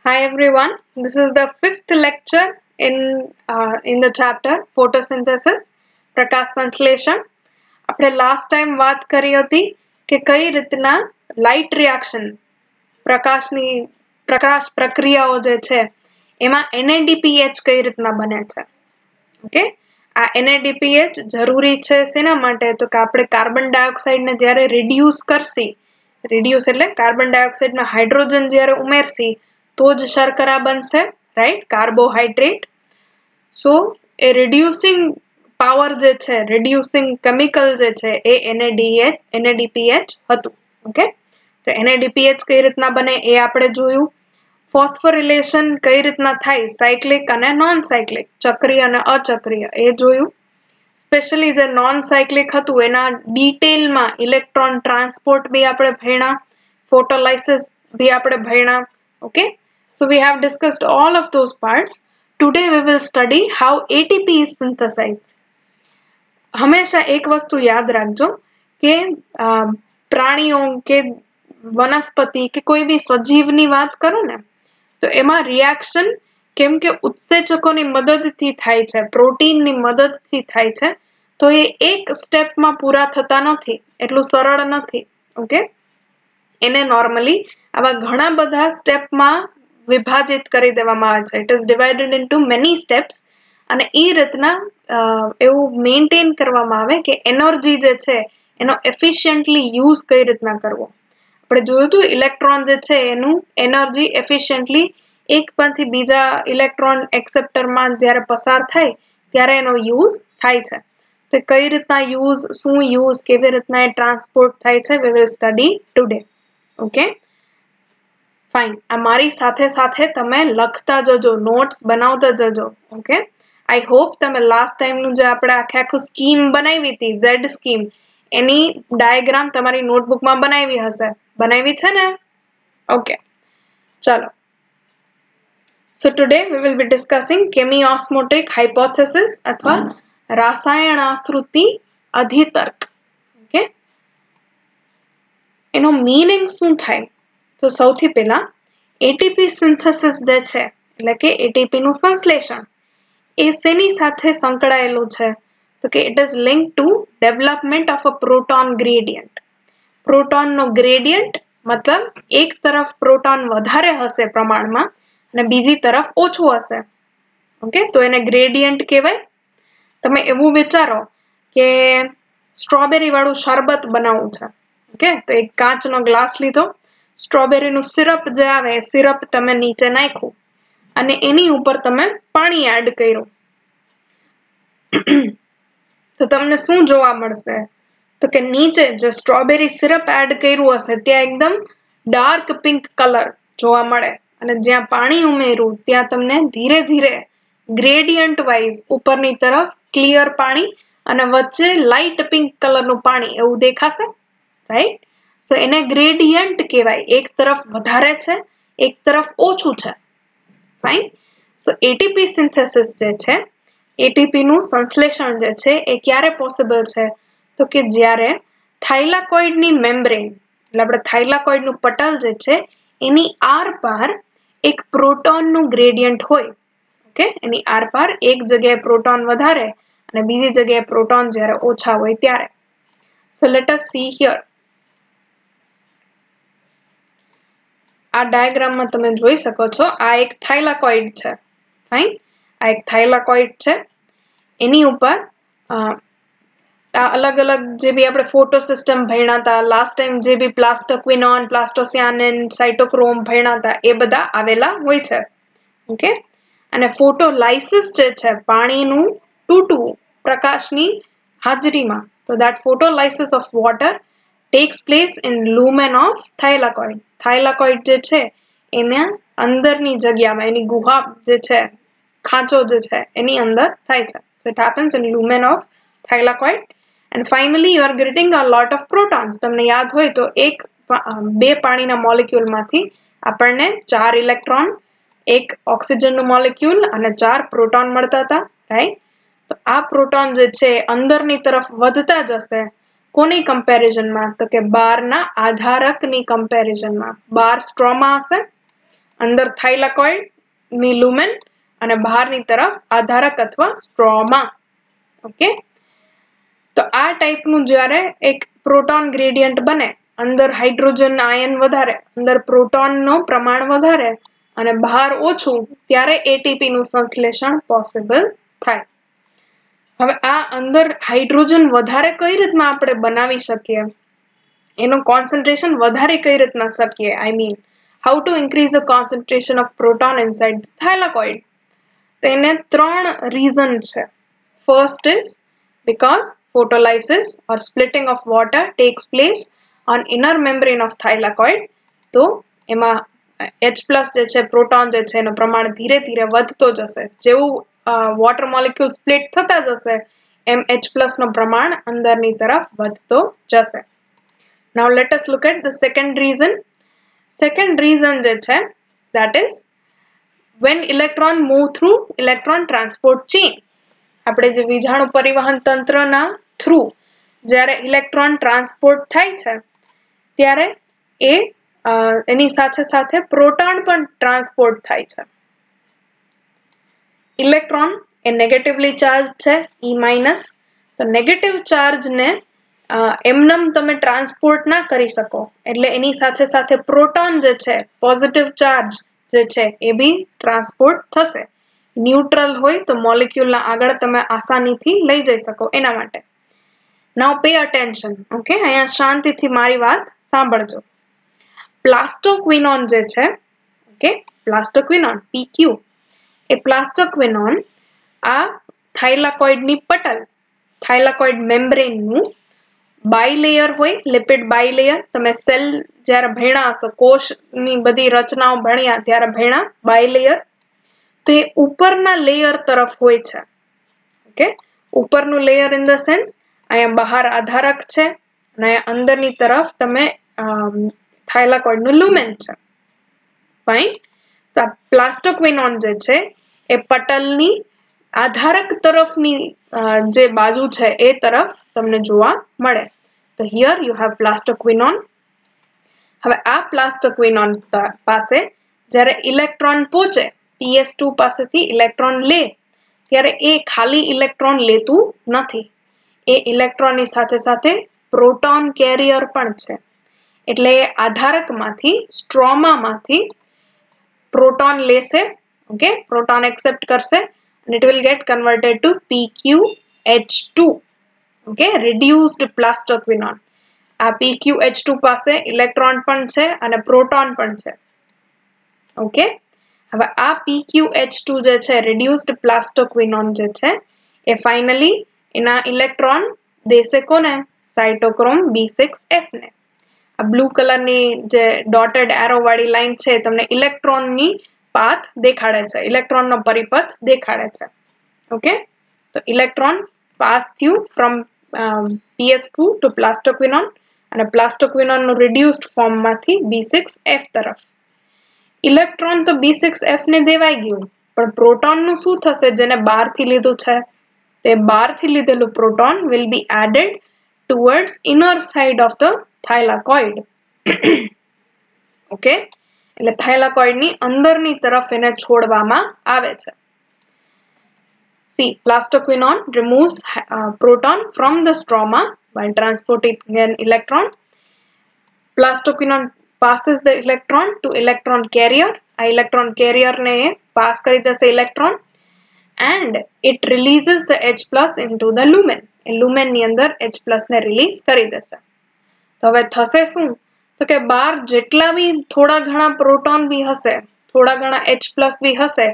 Hi everyone, this is the fifth lecture in the chapter photosynthesis પ્રકાશ સંશ્લેષણ. આપણે last time વાત કરી હતી કે કઈ રીતના લાઇટ રિએક્શન પ્રકાશ પ્રક્રિયાઓ જે છે એમાં NADPH કઈ રીતના બને છે. ઓકે, આ NADPH જરૂરી છે શેના માટે? તો કે આપણે કાર્બન ડાયોક્સાઇડ ને જ્યારે રિડ્યુસ એટલે કાર્બન ડાયોક્સાઇડ માં હાઇડ્રોજન જ્યારે ઉમેરશી તો જ શર્કરા બનશે, રાઈટ, કાર્બોહાઈડ્રેટ. સો એ રિડ્યુસિંગ પાવર જે છે, રિડ્યુસિંગ કેમિકલ જે છે એ NADPH હતું. ઓકે, તો NADPH કઈ રીતના બને એ આપણે જોયું. ફોસ્ફોરિલેશન કઈ રીતના થાય, સાયક્લિક અને નોન સાયક્લિક, ચક્રીય અને અચક્રીય, એ જોયું. સ્પેશિયલી જે નોન સાયક્લિક હતું એના ડિટેલમાં ઇલેક્ટ્રોન ટ્રાન્સપોર્ટ બી આપણે ભણ્યા, ફોટોલાઇસિસ બી આપણે ભણ્યા. Okay, so we have discussed all of those parts. Today we will study how ATP is synthesized. હંમેશા એક વસ્તુ યાદ રાખજો કે પ્રાણીઓ કે વનસ્પતિ કે કોઈ બી સજીવની વાત કરો ને તો એમાં રિએક્શન કેમ કે ઉત્સેચકોની મદદથી થાય છે, પ્રોટીનની મદદથી થાય છે, તો એ એક સ્ટેપમાં પૂરા થતા નથી, એટલું સરળ નથી. ઓકે, એને નોર્મલી આવા ઘણા બધા સ્ટેપમાં વિભાજિત કરી દેવામાં આવે છે. It is divided into many steps અને એ રીતના એવું મેન્ટેન કરવામાં આવે કે એનર્જી જે છે એનો એફિશિયન્ટલી યુઝ કઈ રીતના કરવો. આપણે જોયું હતું ઇલેક્ટ્રોન જે છે એનું એનર્જી એફિશિયન્ટલી એક પરથી બીજા ઇલેક્ટ્રોન એક્સેપ્ટરમાં જ્યારે પસાર થાય ત્યારે એનો યુઝ થાય છે. તો કઈ રીતના યુઝ, શું યુઝ, કેવી રીતના એ ટ્રાન્સપોર્ટ થાય છે, we will study today. Okay, fine. આ મારી સાથે સાથે તમે લખતા જજો, નોટ્સ બનાવતા જજો. ઓકે, આઈ હોપ તમે લાસ્ટ ટાઈમનું જે આપણે આખું સ્કીમ બનાવી હતી, ઝેડ સ્કીમ, એની ડાયાગ્રામ તમારી નોટબુકમાં બનાવી હશે. બનાવી છે ને? ઓકે, ચલો. So today we will be discussing chemiosmotic hypothesis અથવા રાસાયણાશ્રુતિ અધિતર્ક. ઓકે, એનો મીનિંગ શું થાય? તો સૌથી પહેલા એટીપી સિન્થેસિસ જે છે એટલે કે એટીપી નું સંશ્લેષણ એ શેની સાથે સંકળાયેલું છે? તો કે it is link to development of a proton gradient. પ્રોટોનનો ગ્રેડિયન્ટ મતલબ એક તરફ પ્રોટોન વધારે હશે પ્રમાણમાં અને બીજી તરફ ઓછું હશે. ઓકે, તો એને ગ્રેડિયન્ટ કહેવાય. તમે એવું વિચારો કે સ્ટ્રોબેરી વાળું શરબત બનાવવું છે. ઓકે, તો એક કાચનો ગ્લાસ લીધો, સ્ટ્રોબેરીનું સિરપ જે આવે સિરપ તમે નીચે નાખ્યું અને એની ઉપર તમે પાણી એડ કર્યું તો તમને શું જોવા મળશે? તો કે નીચે જે સ્ટ્રોબેરી સિરપ એડ કર્યું હશે ત્યાં એકદમ ડાર્ક પિંક કલર જોવા મળે અને જ્યાં પાણી ઉમેર્યું ત્યાં તમને ધીરે ધીરે ગ્રેડિયન્ટ વાઇઝ ઉપરની તરફ ક્લિયર પાણી અને વચ્ચે લાઇટ પિંક કલરનું પાણી એવું દેખાશે, રાઈટ? સો એને ગ્રેડિયન્ટ કહેવાય. એક તરફ વધારે છે, એક તરફ ઓછું છે. ફાઇન. સો એટીપી સિન્થેસિસ જે છે, એટીપી નું સંશ્લેષણ જે છે એ ક્યારે પોસિબલ છે? તો કે જ્યારે થાઇલાકોઇડની મેમ્બ્રેન એટલે આપણે થાઇલાકોઇડનું પટલ જે છે એની આરપાર એક પ્રોટોનનું ગ્રેડિયન્ટ હોય. ઓકે, એની આરપાર એક જગ્યાએ પ્રોટોન વધારે અને બીજી જગ્યાએ પ્રોટોન જ્યારે ઓછા હોય ત્યારે. So let S C here. આ ડાયાગ્રામમાં તમે જોઈ શકો છો, આ એક થાઇલાકોઇડ છે. ફાઇન, આ એક થાઇલાકોઇડ છે. એની ઉપર આ અલગ અલગ જે બી આપણે ફોટો સિસ્ટમ ભણ્યા હતા લાસ્ટ ટાઈમ, જે બી પ્લાસ્ટોક્વિનોન, પ્લાસ્ટોસિયાનિન, સાઇટોક્રોમ ભણ્યા હતા એ બધા આવેલા હોય છે. ઓકે, અને ફોટોલાઇસિસ જે છે, પાણીનું તૂટવું પ્રકાશની હાજરીમાં, તો that photolysis of water takes place in lumen of thylakoid. થાઇલાકોઇડ જે છે એના અંદરની જગ્યામાં, એની ગુહા જે છે, ખાંચો જે છે એની અંદર થાય છે. So it happens in lumen of thylakoid and finally you are getting a lot of protons. તમને યાદ હોય તો બે પાણીના મોલેક્યુલમાંથી આપણને 4 ઇલેક્ટ્રોન, એક ઓક્સિજનનું મોલેક્યુલ અને 4 પ્રોટોન મળતા હતા, રાઈટ? તો આ પ્રોટોન જે છે અંદરની તરફ વધતા જશે. કોની કમ્પેરિઝનમાં? તો કે બારના આધારકની કમ્પેરિઝનમાં. બાર સ્ટ્રોમાં હશે અંદર થાઇલાકોઇડ ની લુમેન અને બહારની તરફ આધારક અથવા સ્ટ્રોમા. ઓકે, તો આ ટાઈપનું જ્યારે એક પ્રોટોન ગ્રેડિયન્ટ બને, અંદર હાઇડ્રોજન આયન વધારે, અંદર પ્રોટોનનું પ્રમાણ વધારે અને બહાર ઓછું, ત્યારે એટીપી નું સંશ્લેષણ પોસિબલ થાય. હવે આ અંદર હાઇડ્રોજન વધારે કઈ રીતના આપણે બનાવી શકીએ, એનું કોન્સન્ટ્રેશન વધારે કઈ રીતના શકીએ, I mean how to increase the concentration of proton inside the thylakoid. તેને 3 reason છે. First is because photolysis or splitting of water takes place on inner membrane of thylakoid. તો એમાં H+ જે છે પ્રોટોન જે છે એનું પ્રમાણ ધીરે ધીરે વધતો જશે. જેવું વોટર મોલેક્યુલ સ્પ્લિટ થતા જશે એમ H+ નું પ્રમાણ અંદરની તરફ વધતો જશે. Now let us look at the second reason. Second reason જે છે that is when electron move through electron transport chain. આપણે જે વિજાણુ પરિવહન તંત્રના થ્રુ જ્યારે ઇલેક્ટ્રોન ટ્રાન્સપોર્ટ થાય છે ત્યારે એની સાથે સાથે પ્રોટોન પણ ટ્રાન્સપોર્ટ થાય છે. ઇલેક્ટ્રોન એ નેગેટિવલી ચાર્જ છે, E-, તો નેગેટિવ ચાર્જને એમનેમ તમે ટ્રાન્સપોર્ટ ના કરી શકો, એટલે એની સાથે સાથે પ્રોટોન જે છે પોઝિટિવ ચાર્જ જે છે એ બી ટ્રાન્સપોર્ટ થશે. ન્યુટ્રલ હોય તો મોલેક્યુલના આગળ તમે આસાનીથી લઈ જઈ શકો એના માટે. નાઉ પે અટેન્શન. ઓકે, અહીંયા શાંતિથી મારી વાત સાંભળજો. પ્લાસ્ટોક્વિનોન જે છે, ઓકે, પ્લાસ્ટોક્વિનોન PQ, એ પ્લાસ્ટોક્વિનોન આ થાઇલાકોઇડની પટલ, થાઇલાકોઇડ મેમ્બ્રેનનું બાયલેયર હોય, લિપિડ બાયલેયર. તમે સેલ જ્યારે ભણ્યા હશો, કોષની બધી રચનાઓ ભણ્યા ત્યારે ભણ્યા બાયલેયર, તો એ ઉપરના લેયર તરફ હોય છે. ઓકે, ઉપરનું લેયર ઇન ધ સેન્સ અહીંયા બહાર આધારક છે અને અહીંયા અંદરની તરફ તમે થાઇલાકોઇડનું લુમેન છે. ફાઇન. તો આ પ્લાસ્ટોક્વિનોન જે છે એ પટલની આધારક તરફની જે બાજુ છે એ તરફ તમને જોવા મળે. તો હિયર યુ હેવ પ્લાસ્ટોક્વિનોન. હવે આ પ્લાસ્ટોક્વિનોન પાસે જ્યારે ઇલેક્ટ્રોન પહોંચે, PS2 પાસેથી ઇલેક્ટ્રોન લે, ત્યારે એ ખાલી ઇલેક્ટ્રોન લેતું નથી, એ ઇલેક્ટ્રોનની સાથે સાથે પ્રોટોન કેરિયર પણ છે. એટલે આધારકમાંથી, સ્ટ્રોમામાંથી પ્રોટોન લેશે. ઓકે, પ્રોટોન એક્સેપ્ટ કરશે and it will get converted to PQH2. Okay, reduced plastoquinone. આ PQH2 પાસે ઇલેક્ટ્રોન પણ છે અને પ્રોટોન પણ છે. ઓકે, હવે આ PQH2 જે છે reduced plastoquinone જે છે એ ફાઇનલી એના ઇલેક્ટ્રોન દેશે કોને? સાઇટોક્રોમ B6F ને. આ બ્લુ કલરની જે ડોટેડ એરો વાળી લાઈન છે તમને ઇલેક્ટ્રોનની પાથ દેખાડે છે, ઇલેક્ટ્રોનનો પરિપથ દેખાડે છે. ઓકે, તો ઇલેક્ટ્રોન પાસ થયું ફ્રોમ PS2 ટુ પ્લાસ્ટોક્વિનોન અને પ્લાસ્ટોક્વિનોનનું રિડ્યુસ્ડ ફોર્મમાંથી B6F તરફ. ઇલેક્ટ્રોન તો B6F ને દેવાઈ ગયું, પણ પ્રોટોનનું શું થશે જેને બહારથી લીધું છે? તે બહારથી લીધેલું proton will be added towards inner side of the thylakoid. Okay, એટલે થાઇલાકોઇડની અંદરની તરફ એને છોડવામાં આવે છે. See, plastoquinone removes proton from the stroma while transporting an electron. Plastoquinone passes the electron to electron carrier. આ electron carrier ને pass કરી દેશે electron and it releases the H+ into the lumen. A lumen ની અંદર H+ ને release કરી દેશે. તો હવે થશે શું? તો કે બહાર જેટલા બી થોડા ઘણા પ્રોટોન બી હશે, થોડા ઘણા H+ બી હશે,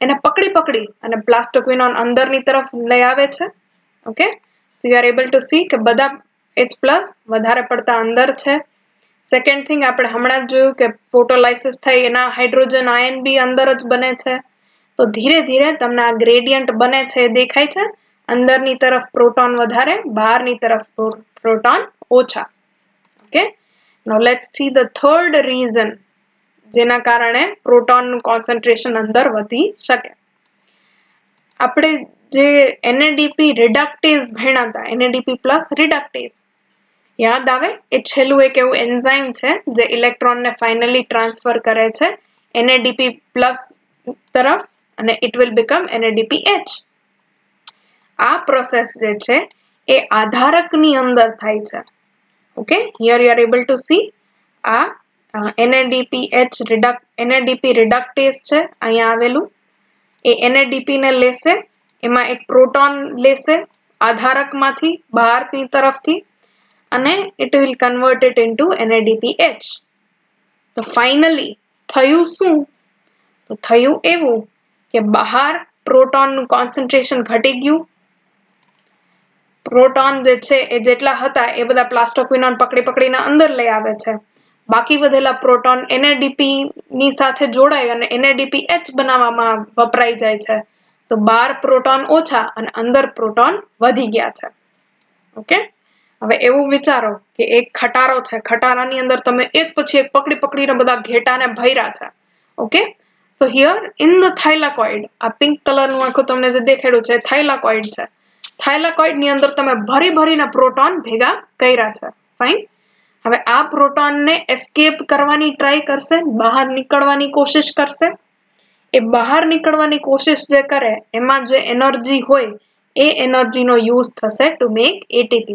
એને પકડી અને પ્લાસ્ટોક્વિનોન અંદરની તરફ લઈ આવે છે. Okay, so you are able to C કે બધા H+ વધારે પડતા અંદર છે. સેકન્ડ થિંગ, આપણે હમણાં જ જોયું કે ફોટોલાઇસિસ થઈ એના હાઇડ્રોજન આયન બી અંદર જ બને છે. તો ધીરે ધીરે તમને આ ગ્રેડિયન્ટ બને છે દેખાય છે. અંદરની તરફ પ્રોટોન વધારે, બહારની તરફ પ્રોટોન ઓછા. Okay, now let's see the third reason જેના કારણે પ્રોટોનનું કોન્સન્ટ્રેશન અંદર વધી શકે. આપણે જે NADP રિડક્ટેઝ ભણ્યા હતા, NADP+ રિડક્ટેઝ યાદ આવે? એ છેલ્લું એક એવું એન્ઝાઇમ છે જે ઇલેક્ટ્રોનને ફાઇનલી ટ્રાન્સફર કરે છે NADP plus તરફ અને it will become NADPH. આ પ્રોસેસ જે છે એ આધારકની અંદર થાય છે. Okay, here you are able to see આ NADP reductase છે અહીંયા આવેલું. એ NADP ને લેશે, એમાં એક પ્રોટોન લેશે આધારકમાંથી બહારની તરફથી અને it will convert it into NADPH. તો ફાઇનલી થયું શું? તો થયું એવું કે બહાર પ્રોટોનનું કોન્સન્ટ્રેશન ઘટી ગયું. પ્રોટોન જે છે એ જેટલા હતા એ બધા પ્લાસ્ટોક્વિનોન પકડીને અંદર લઈ આવે છે. બાકી વધેલા પ્રોટોન NADP ની સાથે જોડાય અને NADPH બનાવવામાં વપરાઈ જાય છે. તો બહાર પ્રોટોન ઓછા અને અંદર પ્રોટોન વધી ગયા છે. ઓકે, હવે એવું વિચારો કે એક ખટારો છે, ખટારાની અંદર તમે એક પછી એક પકડીને બધા ઘેટાને ભર્યા છે. Okay, so here in the thylakoid, આ પિંક કલરનું આખું તમને જે દેખાડ્યું છે થાઇલાકોઇડ છે. થાઇલાકોઇડ ની અંદર તમે ભરીને પ્રોટોન ભેગા કર્યા છે. ફાઇન. હવે આ પ્રોટોનને એસ્કેપ કરવાની ટ્રાય કરશે, બહાર નીકળવાની કોશિશ કરશે. એ બહાર નીકળવાની કોશિશ જે કરે એમાં જે એનર્જી હોય એ એનર્જીનો યુઝ થશે ટુ મેક ATP.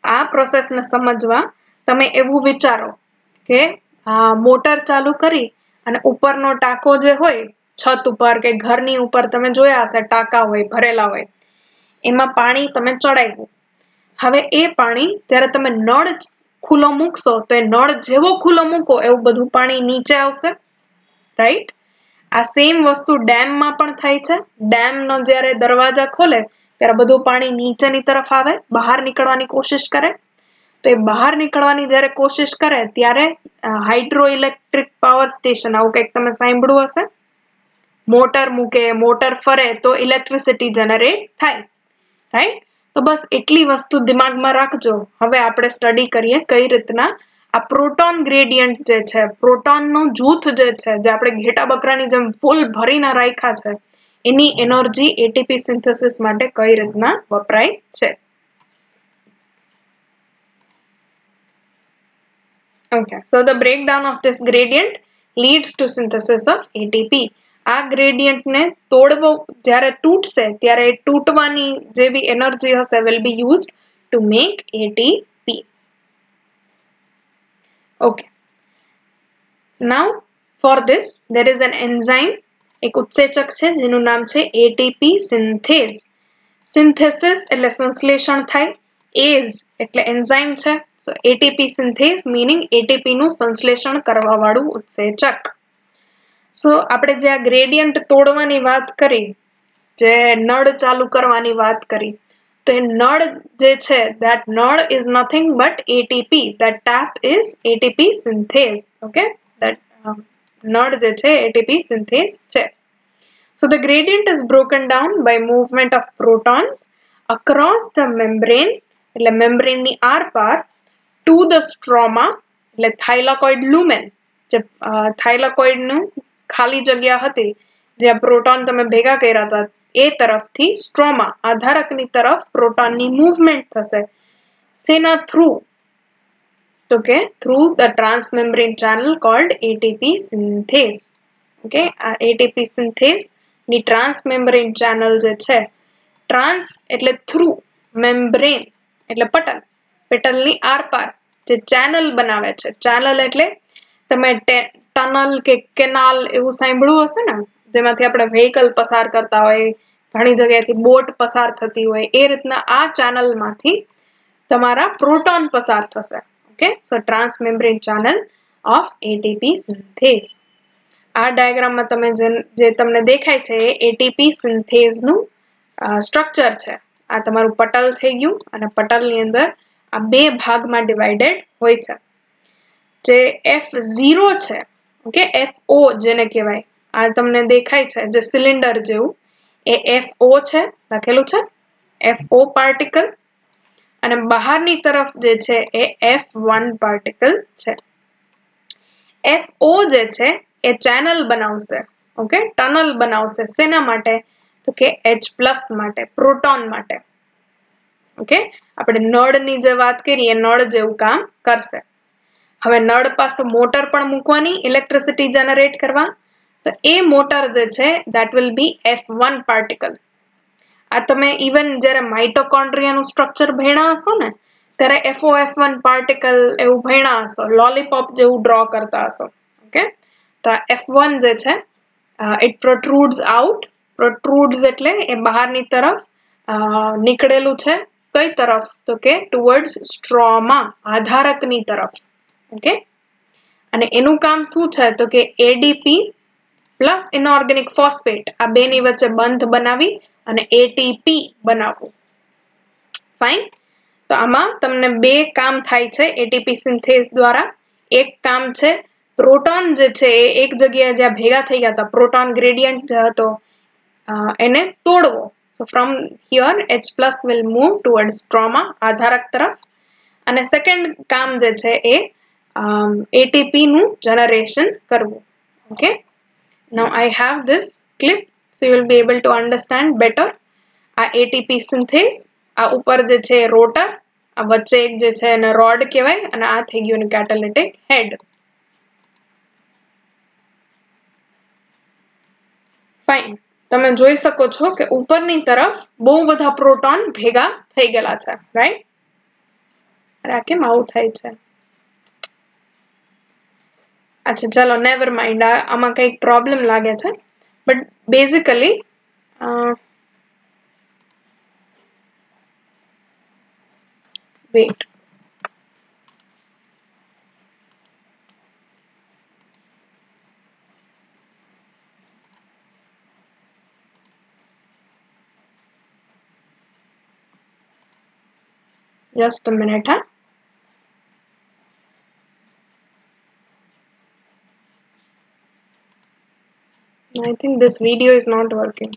આ પ્રોસેસને સમજવા તમે એવું વિચારો કે મોટર ચાલુ કરી અને ઉપરનો ટાંકો જે હોય છત ઉપર કે ઘરની ઉપર તમે જોયા હશે ટાંકા હોય ભરેલા હોય, એમાં પાણી તમે ચડાવ્યું. હવે એ પાણી જ્યારે તમે નળ ખુલ્લો મૂકશો તો એ નળ જેવો ખુલ્લો મૂકો એવું બધું પાણી નીચે આવશે. રાઈટ? આ સેમ વસ્તુ ડેમમાં પણ થાય છે. ડેમનો જ્યારે દરવાજા ખોલે ત્યારે બધું પાણી નીચેની તરફ આવે, બહાર નીકળવાની કોશિશ કરે. તો એ બહાર નીકળવાની જ્યારે કોશિશ કરે ત્યારે હાઇડ્રો ઇલેક્ટ્રિક પાવર સ્ટેશન, આવું કંઈક તમે સાંભળ્યું હશે. મોટર મૂકે, મોટર ફરે તો ઇલેક્ટ્રિસિટી જનરેટ થાય. રાઈટ? તો બસ એટલી વસ્તુ દિમાગમાં રાખજો. હવે આપણે સ્ટડી કરીએ કઈ રીતના આ પ્રોટોન ગ્રેડિયન્ટ જે છે, પ્રોટોનનું જૂથ જે છે, જે આપણે ઘેટા બકરાની જેમ ફૂલ ભરીને રાખ્યા છે, એની એનર્જી ATP સિન્થેસિસ માટે કઈ રીતના વપરાય છે. Okay, so the breakdown of this gradient leads to synthesis of ATP. આ ગ્રેડિયન્ટને તોડવો જ્યારે તૂટશે ત્યારે તૂટવાની જે બી એનર્જી હશે will be used to make ATP. Okay. Now for this there is an enzyme, એક ઉત્સેચક છે જેનું નામ છે ATP synthase. Synthesis એટલે સંશ્લેષણ થાય, ASE એટલે એન્ઝાઇમ છે. So ATP synthase meaning ATP નું સંશ્લેષણ કરવા વાળું ઉત્સેચક. સો આપણે જે આ ગ્રેડિયન્ટ તોડવાની વાત કરી, જે નળ ચાલુ કરવાની વાત કરી, તો એ નળ જે છે that નળ is nothing but ATP. That tap is ATP synthase. Okay, that નળ જે છે ATP synthase છે. So the gradient is broken down by movement of protons across the membrane, એટલે membrane ની આરપાર, to the stroma, એટલે thylakoid lumen, જે thylakoid નું ખાલી જગ્યા હતી જ્યાં પ્રોટોન તમે ભેગા કર્યા હતા એ તરફથી સ્ટ્રોમા આધારકની તરફ પ્રોટોનની મૂવમેન્ટ થશે. સેના થ્રુ? તો કે through the transmembrane channel called ATP synthase. Okay, આ ATP સિન્થેસ ની ટ્રાન્સમેમ્બ્રેન ચેનલ જે છે, ટ્રાન્સ એટલે થ્રુ, મેમ્બ્રેન એટલે પટલ, પટલની આરપાર જે ચેનલ બનાવે છે. ચેનલ એટલે તમે ટનલ કે કેનાલ એવું સાંભળ્યું હશે ને, જેમાંથી આપણે વ્હીકલ પસાર કરતા હોય, ઘણી જગ્યાએથી બોટ પસાર થતી હોય, એ રીતના આ ચેનલમાંથી તમારા પ્રોટોન પસાર થશે. Okay, so transmembrane channel of ATP synthase. આ ડાયાગ્રામમાં તમે જે તમને દેખાય છે એ ATP સિન્થેસનું સ્ટ્રક્ચર છે. આ તમારું પટલ થઈ ગયું અને પટલની અંદર આ બે ભાગમાં ડિવાઇડેડ હોય છે. જે F0 છે, ઓકે, FO જેને કહેવાય, આ તમને દેખાય છે જે સિલિન્ડર જેવું, એ FO છે, લખેલું છે FO પાર્ટિકલ, અને બહારની તરફ જે છે એ F1 પાર્ટિકલ છે. FO જે છે એ ચેનલ બનાવશે, ઓકે, ટનલ બનાવશે. શેના માટે? તો કે H+ માટે, પ્રોટોન માટે. ઓકે, આપણે નળની જે વાત કરીએ નળ જેવું કામ કરશે. હવે નળ પાસે મોટર પણ મૂકવાની ઇલેક્ટ્રિસિટી જનરેટ કરવા, તો એ મોટર જે છે that will be F1 particle. આ તમે ઇવન જ્યારે માઇટોકોન્ડ્રિયાનું સ્ટ્રક્ચર ભણ્યા હશો ને ત્યારે FOF1 પાર્ટિકલ એવું ભણ્યા હશો, લોલીપોપ જેવું ડ્રો કરતા હશો. ઓકે, તો આ F1 જે છે it protrudes out. protrudes એટલે એ બહારની તરફ નીકળેલું છે. કઈ તરફ? તો કે towards સ્ટ્રોમા, આધારકની તરફ. ઓકે, અને એનું કામ શું છે તો કે એડીપી પ્લસ ઇનઓર્ગેનિક ફોસ્ફેટ આ બેની વચ્ચે બંધ બનાવી અને એટીપી બનાવવું. ફાઇન. તો આમાં તમને બે કામ થાય છે એટીપી સિન્થેસ દ્વારા. એક કામ છે પ્રોટોન જે છે એ એક જગ્યાએ જ્યાં ભેગા થઈ ગયા હતા, પ્રોટોન ગ્રેડિયન્ટ જે હતો એને તોડવો. So from here H plus will move towards stroma, આધારક તરફ. અને સેકન્ડ કામ જે છે એ એટીપી નું જનરેશન કરવું. Okay, now I have this clip so you will be able to understand better. આ એટીપી સિન્થેસ, આ ઉપર જે છે રોટર, આ વચ્ચે એક જે છે એને રોડ કહેવાય અને આ થઈ ગયું કેટાલિટિક હેડ. ફાઇન. તમે જોઈ શકો છો કે ઉપરની તરફ બહુ બધા પ્રોટોન ભેગા થઈ ગયેલા છે, રાઈટ? અરે આ કેમ આવું થાય છે? અચ્છા ચાલો નેવર માઇન્ડ, આમાં કંઈક પ્રોબ્લેમ લાગે છે. But basically wait, just a minute, huh? I think this video is not working.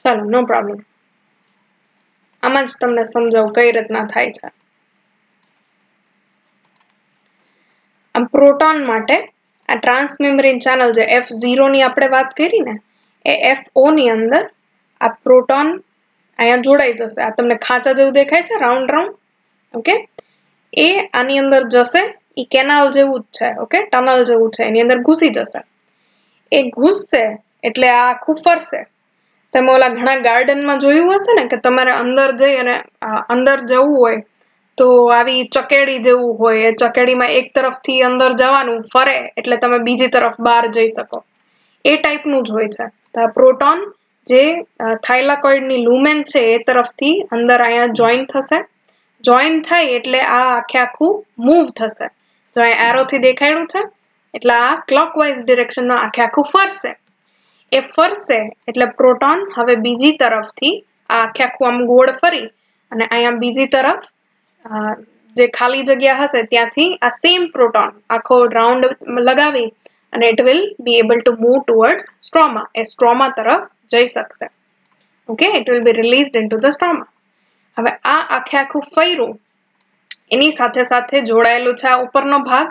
ચાલો નો પ્રોબ્લેમ. આમાં જ તમને સમજાવું કઈ રીતના થાય છે. આમ પ્રોટોન માટે આ ટ્રાન્સમેમ્બ્રેન ચેનલ જે F0 ની આપણે વાત કરી ને એ FO ની અંદર આ પ્રોટોન અહીંયા જોડાઈ જશે. આ તમને ખાંચા જેવું દેખાય છે રાઉન્ડ રાઉન્ડ. ઓકે, એ આની અંદર જશે, એ કેનાલ જેવું જ છે. ઓકે, ટનલ જેવું છે, એની અંદર ઘૂસી જશે. એ ઘૂસશે એટલે આ આખું ફરશે. તમે ઓલા ઘણા ગાર્ડનમાં જોયું હશે ને કે તમારે અંદર જઈ અને અંદર જવું હોય તો આવી ચકેડી જેવું હોય, એ ચકેડીમાં એક તરફથી અંદર જવાનું ફરે એટલે તમે બીજી તરફ બહાર જઈ શકો. એ ટાઈપનું જ હોય છે. તો આ પ્રોટોન જે થાઇલાકોઇડની લુમેન છે એ તરફથી અંદર અહીંયા જોઈન થશે. જોઈન થાય એટલે આ આખું મૂવ થશે. જો અહીંયા એરોથી દેખાડ્યું છે એટલે આ ક્લોકવાઇઝ ડિરેક્શનમાં આખું ફરશે. એ ફરશે એટલે પ્રોટોન હવે બીજી તરફથી આ આખું આમ ગોળ ફરી અને અહીંયા બીજી તરફ જે ખાલી જગ્યા હશે ત્યાંથી આ સેમ પ્રોટોન આખો રાઉન્ડ લગાવી અને it will be able to move towards stroma. A stroma તરફ જઈ શકશે. Okay, it will be released into the stroma. હવે આ આખું ફર્યું એની સાથે સાથે જોડાયેલું છે આ ઉપરનો ભાગ.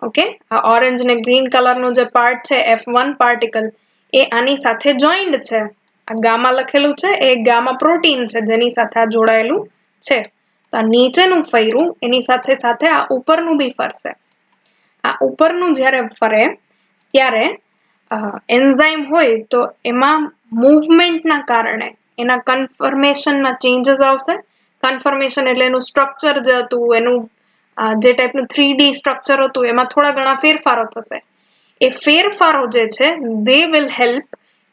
ઓકે, આ ઓરેન્જ ને ગ્રીન કલરનો જે પાર્ટ છે F1 પાર્ટિકલ એ આની સાથે જોઈન્ડ છે. આ ગામા લખેલું છે એ ગામા પ્રોટીન છે જેની સાથે આ જોડાયેલું છે. તો આ નીચેનું ફર્યું એની સાથે સાથે આ ઉપરનું બી ફરશે. આ ઉપરનું જ્યારે ફરે ત્યારે એન્ઝાઇમ હોય તો એમાં મૂવમેન્ટના કારણે એના કન્ફર્મેશનમાં ચેન્જીસ આવશે. કન્ફર્મેશન એટલે એનું સ્ટ્રક્ચર જે હતું, એનું જે ટાઈપનું 3D સ્ટ્રક્ચર હતું એમાં થોડા ઘણા ફેરફારો થશે. એ ફેરફારો જે છે they will help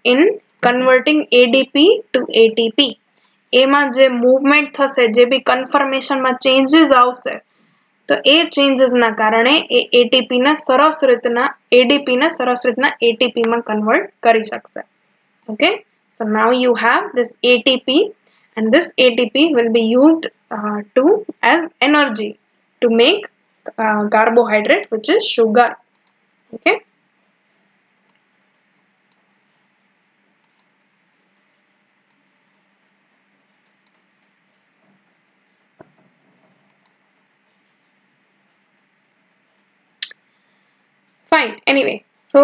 in converting ADP to ATP. એમાં જે મૂવમેન્ટ થશે, જે બી કન્ફર્મેશનમાં ચેન્જીસ આવશે તો એ ચેન્જીસના કારણે એ ADP ને સરસ રીતના ATP માં કન્વર્ટ કરી શકશે. Okay, so now you have this ATP and this ATP will be used as energy to make carbohydrate which is sugar. Okay, fine. Anyway, so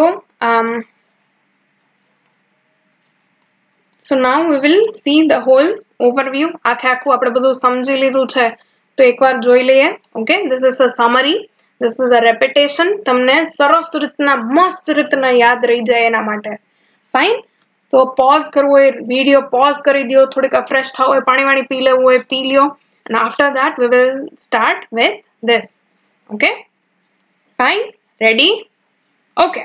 So now we will see the whole overview. આખું આપણે બધું સમજી લીધું છે તો એકવાર જોઈ લઈએ. Okay, this is a summary, this is a repetition. તમને સરસ રીતના મસ્ત રીતના યાદ રહી જાય એના માટે. Fine. તો pause કરવો હોય વિડિયો pause કરી દો, થોડીક ફ્રેશ થાવ હોય, પાણી વાણી પી લેવું હોય પી લ્યો, and after that we will start with this. Okay, fine, ready? Okay,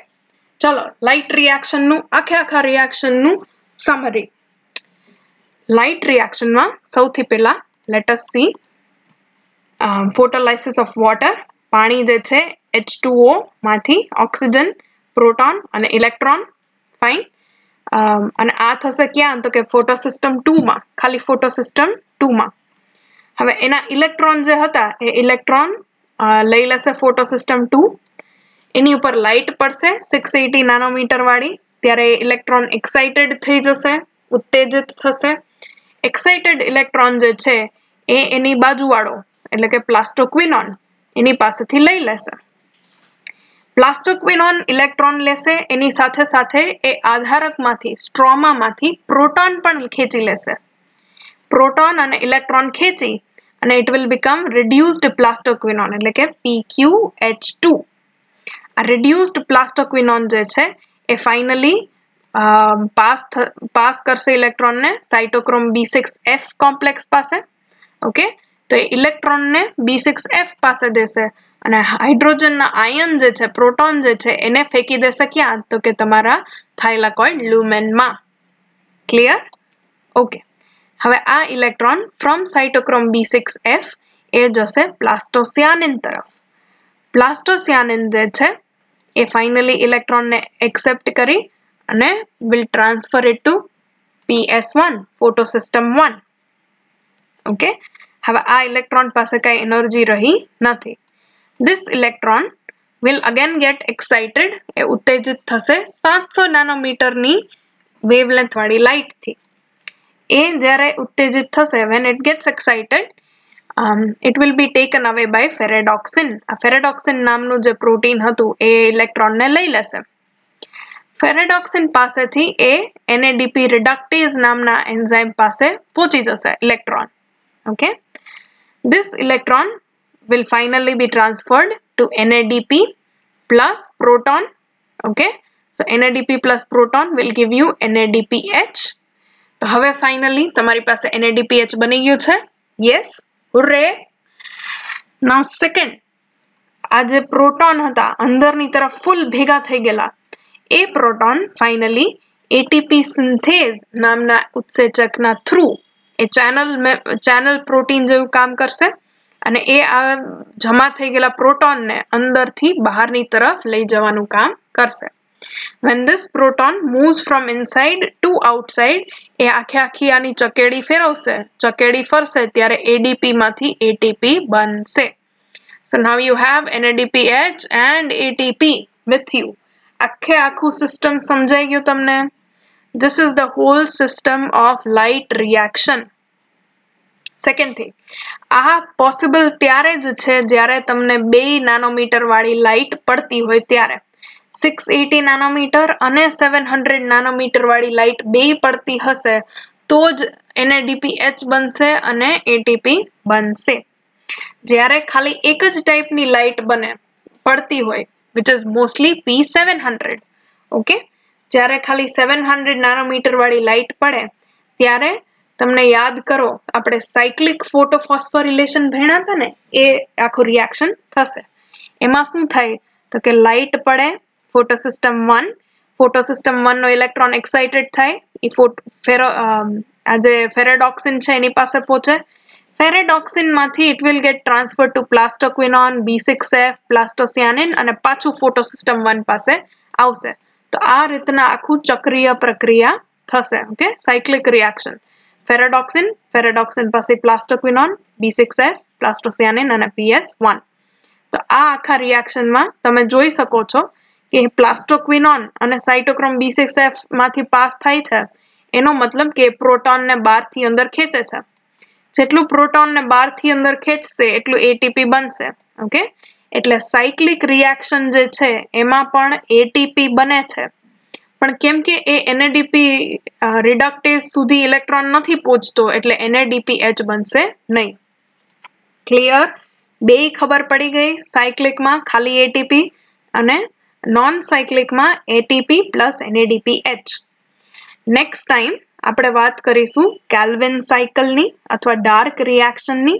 ચલો light reaction નું આખા reaction નું summary. Light reaction માં સૌથી પહેલા let us see photolysis of water. પાણી જે છે H2O માંથી ઓક્સિજન, પ્રોટોન અને ઇલેક્ટ્રોન. ફાઇન. અને આ થશે ક્યાં તો કે ફોટોસિસ્ટમ 2 માં, ખાલી ફોટોસિસ્ટમ 2 માં. હવે એના ઇલેક્ટ્રોન જે હતા એ ઇલેક્ટ્રોન લઈ લેશે ફોટોસિસ્ટમ 2. એની ઉપર લાઇટ પડશે 680 નાનોમીટર વાળી, ત્યારે ઇલેક્ટ્રોન એક્સાઇટેડ થઈ જશે, ઉત્તેજિત થશે. એક્સાઇટેડ ઇલેક્ટ્રોન જે છે એ એની બાજુવાળો એટલે કે પ્લાસ્ટોક્વિનોન એની પાસેથી લઈ લેશે. પ્લાસ્ટોક્વિનોન ઇલેક્ટ્રોન લેશે, એની સાથે સાથે એ આધારકમાંથી સ્ટ્રોમામાંથી પ્રોટોન પણ ખેંચી લેશે. પ્રોટોન અને ઇલેક્ટ્રોન ખેંચી અને ઇટ વિલ બીકમ રિડ્યુસ્ડ પ્લાસ્ટોક્વિનોન એટલે કે PQH2. આ રિડ્યુસ્ડ પ્લાસ્ટોક્વિનોન જે છે એ ફાઇનલી પાસ કરશે ઇલેક્ટ્રોનને સાઇટોક્રોમ B6F કોમ્પ્લેક્સ પાસે. ઓકે, તો એ ઇલેક્ટ્રોનને B6F પાસે દેશે અને હાઇડ્રોજનના આયન જે છે, પ્રોટોન જે છે એને ફેંકી દેશે ક્યાં તો કે તમારા થાઇલાકોઇડ લ્યુમેનમાં. ક્લિયર? ઓકે, હવે આ ઇલેક્ટ્રોન ફ્રોમ સાઇટોક્રોમ B6F એ જશે પ્લાસ્ટોસિયાનિન તરફ. પ્લાસ્ટોસિયાનિન જે છે એ ફાઇનલી ઇલેક્ટ્રોનને એક્સેપ્ટ કરી અને will transfer it to PS1, photosystem 1. Okay, હવે આ ઇલેક્ટ્રોન પાસે કઈ એનર્જી રહી નથી. This electron will again get excited, એ ઉત્તેજિત થશે 700 નાનોમીટરની વેવલેન્થ વાળી લાઇટ થી. એ જ્યારે ઉત્તેજિત થશે when it gets excited, it will be taken away by ferredoxin. આ ferredoxin નામનું જે પ્રોટીન હતું એ ઇલેક્ટ્રોનને લઈ લેશે. ફેરેડોક્સિન પાસેથી એ NADP reductase નામના એન્ઝાઇમ પાસે પહોંચી જશે electron. Okay, this electron will finally be transferred to NADP plus proton. Okay, so NADP plus proton will give you NADPH. તો હવે ફાઇનલી તમારી પાસે NADPH બની ગયું છે. Yes, hooray. Now second, આ જે પ્રોટોન હતા અંદરની તરફ ફૂલ ભેગા થઈ ગયેલા, એ પ્રોટોન ફાઇનલી ATP સિન્થેઝ નામના ઉત્સેચકના થ્રુ એ ચેનલ પ્રોટીન જેવું કામ કરશે અને એ આ જમા થઈ ગયેલા પ્રોટોનને અંદરથી બહારની તરફ લઈ જવાનું કામ કરશે. When this proton moves from inside to outside, એ આખી આની ચકેડી ફેરવશે, ચકેડી ફરશે ત્યારે ADP માંથી ATP બનશે. So now you have NADPH and ATP with you. આખું સિસ્ટમ સમજાઈ ગયું તમને? This is the whole system of light reaction. Second thing, આ પોસિબલ ત્યારે જ છે જ્યારે તમને 2 નાનોમીટર વાળી લાઇટ પડતી હોય ત્યારે. 680 નાનોમીટર અને 700 નાનોમીટર વાળી લાઇટ 2 પડતી હશે તો જ NADPH બનશે અને ATP બનશે. જ્યારે ખાલી એક જ ટાઈપની લાઇટ પડતી હોય which is mostly P700. Okay, જ્યારે ખાલી 700 નાનોમીટર વાળી લાઇટ પડે ત્યારે તમને યાદ કરો આપણે સાયક્લિક ફોટોફોસ્ફોરિલેશન ભણ્યા હતા ને, એ આખું રિએક્શન થશે. એમાં શું થાય તો કે લાઇટ પડે ફોટોસિસ્ટમ 1, ફોટોસિસ્ટમ 1 નો ઇલેક્ટ્રોન એક્સાઇટેડ થાય, એ આ જે ફેરેડોક્સિન છે એની પાસે પહોંચે. ફેરેડોક્સિન માંથી it will get transferred to plastoquinone, B6F, plastocyanin અને પાછું ફોટોસિસ્ટમ 1 પાસે આવશે. તો આ રીતના આખું ચક્રીય પ્રક્રિયા થશે. Okay, cyclic reaction. ફેરેડોક્સિન પાસે પ્લાસ્ટોક્વિનોન, B6F, પ્લાસ્ટોસિયાનિન અને PS1. તો આ આખા રિએક્શનમાં તમે જોઈ શકો છો કે પ્લાસ્ટોક્વિનોન અને સાઇટોક્રોમ B6F માંથી પાસ થાય છે, એનો મતલબ કે પ્રોટોનને બહારથી અંદર ખેંચે છે. જેટલું પ્રોટોનને બહારથી અંદર ખેંચશે એટલું ATP બનશે. ઓકે, એટલે સાયક્લિક રિએક્શન જે છે એમાં પણ ATP બને છે, પણ કેમ કે એ NADP રિડક્ટેઝ સુધી ઇલેક્ટ્રોન નથી પહોંચતો એટલે NADPH બનશે નહીં. ક્લિયર? બે ખબર પડી ગઈ. સાયક્લિકમાં ખાલી ATP અને નોન સાયક્લિકમાં ATP plus NADPH. Next time આપણે વાત કરીશું કેલ્વિન સાયકલની અથવા ડાર્ક રિએક્શનની.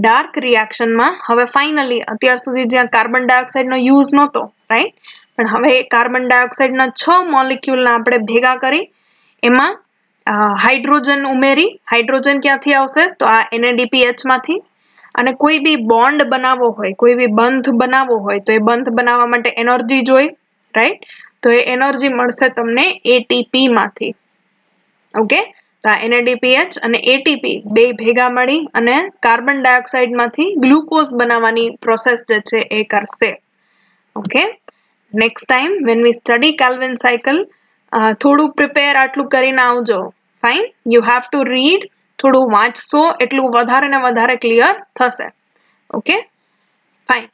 ડાર્ક રિએક્શનમાં હવે ફાઇનલી અત્યાર સુધી જ્યાં કાર્બન ડાયોક્સાઇડનો યુઝ નહોતો, રાઈટ, પણ હવે કાર્બન ડાયોક્સાઇડના 6 મોલિક્યુલને આપણે ભેગા કરી એમાં હાઇડ્રોજન ઉમેરી. હાઇડ્રોજન ક્યાંથી આવશે? તો આ NADPH માંથી. અને કોઈ બી બોન્ડ બનાવવો હોય, કોઈ બી બંધ બનાવવો હોય તો એ બંધ બનાવવા માટે એનર્જી જોઈ, રાઈટ, તો એ એનર્જી મળશે તમને ATP માંથી. ઓકે, તો આ NADPH અને ATP બે ભેગા મળી અને કાર્બન ડાયોક્સાઇડ માંથી ગ્લુકોઝ બનાવવાની પ્રોસેસ જે છે એ કરશે. Okay, next time when we study Calvin cycle થોડું પ્રિપેર આટલું કરીને આવજો. Fine, you have to read, થોડું વાંચશો એટલું વધારે ને વધારે ક્લિયર થશે. Okay, fine.